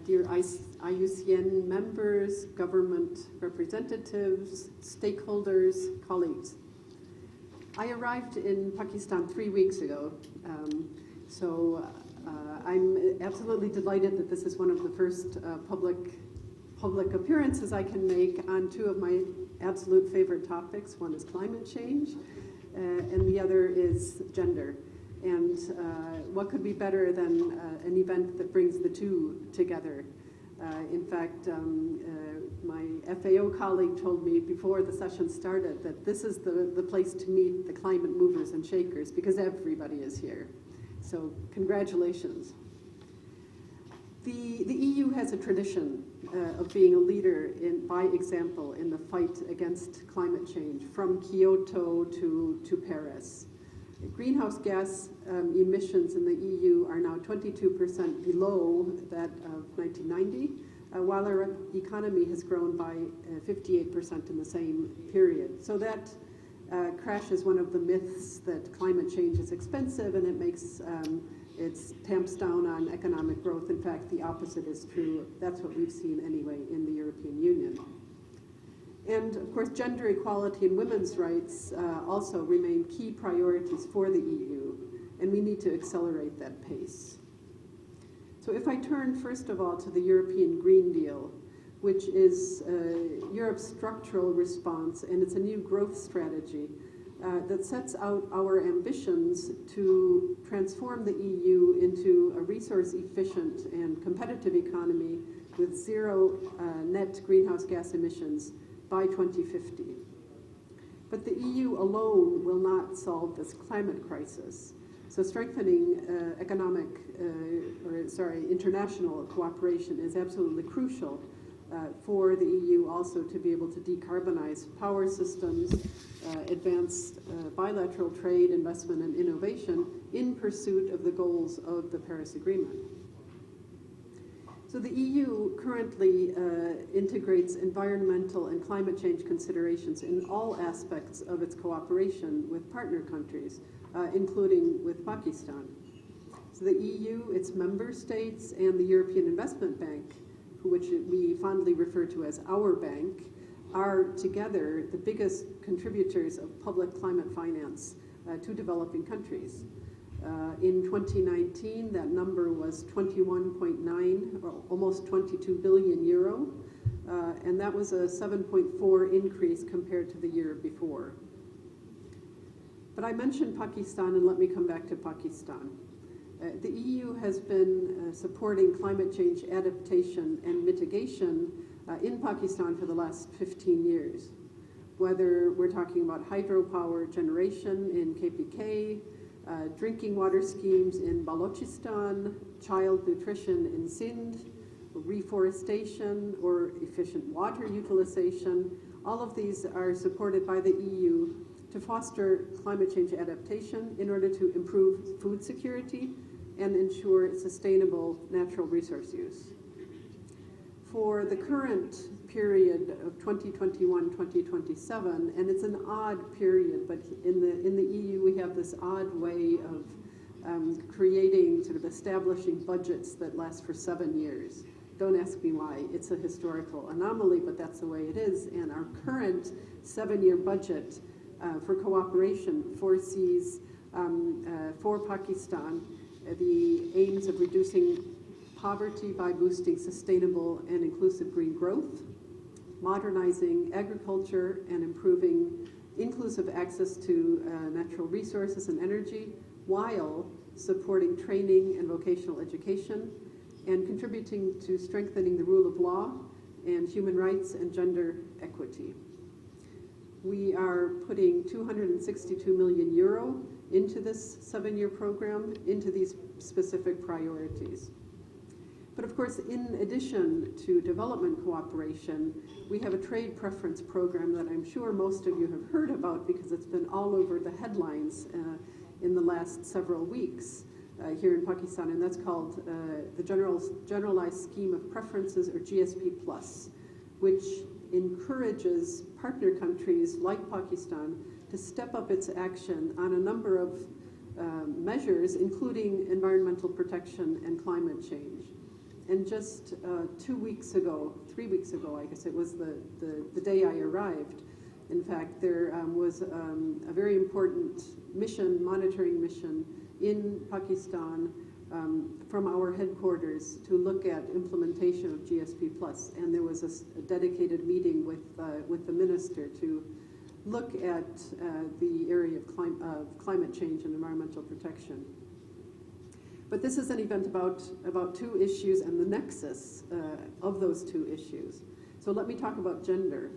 dear IUCN members, government representatives, stakeholders, colleagues. I arrived in Pakistan 3 weeks ago, so I'm absolutely delighted that this is one of the first public appearances I can make on two of my absolute favorite topics. One is climate change, and the other is gender. And what could be better than an event that brings the two together? In fact, my FAO colleague told me before the session started that this is the place to meet the climate movers and shakers, because everybody is here. So congratulations. The EU has a tradition of being a leader by example in the fight against climate change, from Kyoto to Paris. Greenhouse gas emissions in the EU are now 22% below that of 1990, while our economy has grown by 58% in the same period. So that crashes one of the myths that climate change is expensive and it tamps down on economic growth. In fact, the opposite is true. That's what we've seen anyway in the European Union. And of course, gender equality and women's rights also remain key priorities for the EU, and we need to accelerate that pace. So if I turn first of all to the European Green Deal, which is Europe's structural response, and it's a new growth strategy that sets out our ambitions to transform the EU into a resource-efficient and competitive economy with zero net greenhouse gas emissions by 2050. But the EU alone will not solve this climate crisis. So strengthening international cooperation is absolutely crucial for the EU also to be able to decarbonize power systems, advance bilateral trade, investment, and innovation in pursuit of the goals of the Paris Agreement. So the EU currently integrates environmental and climate change considerations in all aspects of its cooperation with partner countries, including with Pakistan. So the EU, its member states, and the European Investment Bank, which we fondly refer to as our bank, are together the biggest contributors of public climate finance to developing countries. In 2019, that number was 21.9, or almost 22 billion euro, and that was a 7.4 increase compared to the year before. But I mentioned Pakistan, and let me come back to Pakistan. The EU has been supporting climate change adaptation and mitigation in Pakistan for the last 15 years. Whether we're talking about hydropower generation in KPK, drinking water schemes in Balochistan, child nutrition in Sindh, reforestation or efficient water utilization, all of these are supported by the EU to foster climate change adaptation in order to improve food security and ensure sustainable natural resource use. For the current period of 2021-2027, and it's an odd period, but in the EU we have this odd way of establishing budgets that last for 7 years. Don't ask me why. It's a historical anomaly, but that's the way it is. And our current 7-year budget for cooperation foresees for Pakistan the aims of reducing poverty by boosting sustainable and inclusive green growth, modernizing agriculture and improving inclusive access to natural resources and energy, while supporting training and vocational education, and contributing to strengthening the rule of law and human rights and gender equity. We are putting 262 million euro into this 7-year program, into these specific priorities. But of course, in addition to development cooperation, we have a trade preference program that I'm sure most of you have heard about because it's been all over the headlines in the last several weeks here in Pakistan, and that's called the Generalized Scheme of Preferences, or GSP+, which encourages partner countries like Pakistan to step up its action on a number of measures, including environmental protection and climate change. And just 2 weeks ago, 3 weeks ago, I guess it was the day I arrived, in fact, there was a very important mission, monitoring mission in Pakistan from our headquarters to look at implementation of GSP+. And there was a dedicated meeting with the minister to look at the area of climate change and environmental protection. But this is an event about two issues and the nexus of those two issues. So let me talk about gender.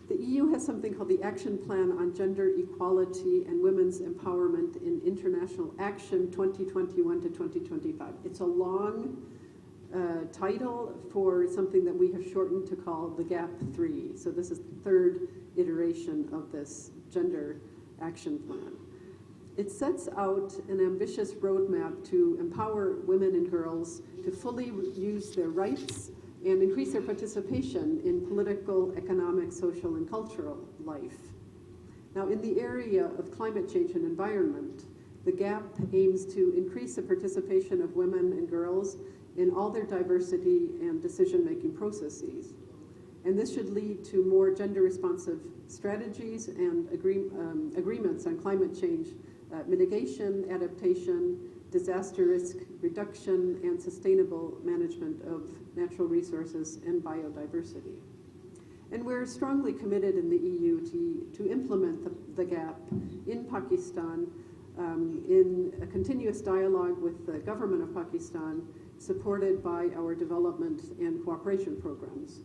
The EU has something called the Action Plan on Gender Equality and Women's Empowerment in International Action 2021 to 2025. It's a long title for something that we have shortened to call the GAP 3. So this is the third iteration of this gender action plan. It sets out an ambitious roadmap to empower women and girls to fully use their rights and increase their participation in political, economic, social, and cultural life. Now, in the area of climate change and environment, the GAP aims to increase the participation of women and girls in all their diversity and decision-making processes. And this should lead to more gender-responsive strategies and agreements on climate change mitigation, adaptation, disaster risk reduction, and sustainable management of natural resources and biodiversity. And we're strongly committed in the EU to implement the GAP in Pakistan in a continuous dialogue with the government of Pakistan, supported by our development and cooperation programs.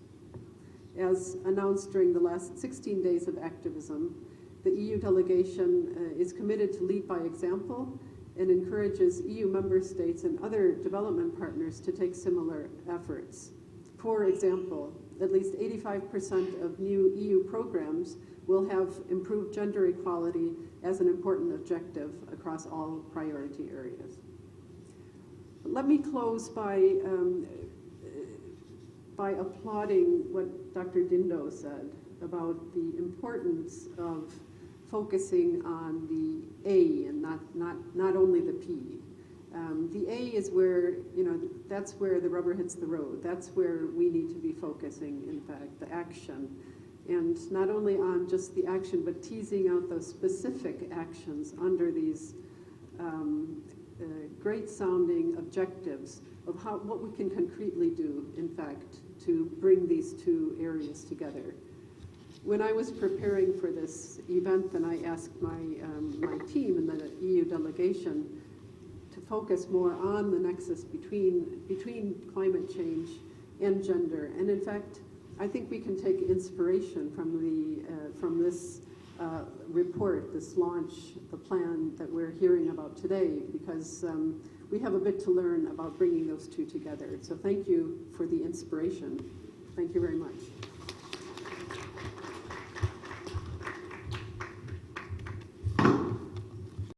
As announced during the last 16 days of activism, the EU delegation is committed to lead by example and encourages EU member states and other development partners to take similar efforts. For example, at least 85% of new EU programs will have improved gender equality as an important objective across all priority areas. Let me close by applauding what Dr. Dindo said about the importance of focusing on the A and not only the P. The A is where, that's where the rubber hits the road. That's where we need to be focusing, in fact, the action. And not only on just the action, but teasing out those specific actions under these great sounding objectives of what we can concretely do, in fact, to bring these two areas together. When I was preparing for this event, then I asked my team and the EU delegation to focus more on the nexus between climate change and gender. And in fact, I think we can take inspiration from this report, this launch, the plan that we're hearing about today, because we have a bit to learn about bringing those two together. So thank you for the inspiration. Thank you very much.